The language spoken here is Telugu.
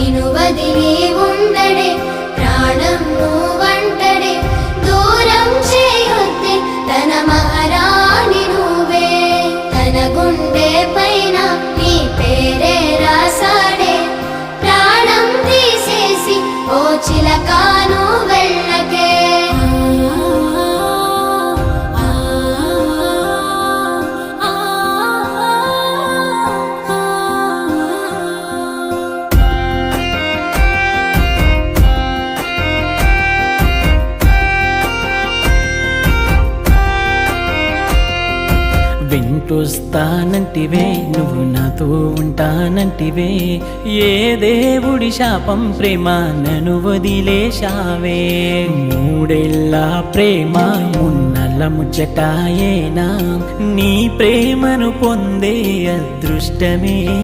నిను వదిలి ఉండడే ప్రాణం నువ్వంటడే దూరం చేయొద్దే తన మహారాణి నువ్వే తన గుండె పైన నీ పేరే రాసాడే ప్రాణం తీసేసి ఓ చిలకాను వెళ్ళకే వెంటొస్తానంటివే నువ్వు నాతో ఉంటానంటివే ఏ దేవుడి శాపం ప్రేమ నన్ను వదిలేశావే మూడేళ్ళ ప్రేమ మున్నల ముచ్చటాయేనా నీ ప్రేమను పొందే అదృష్టమే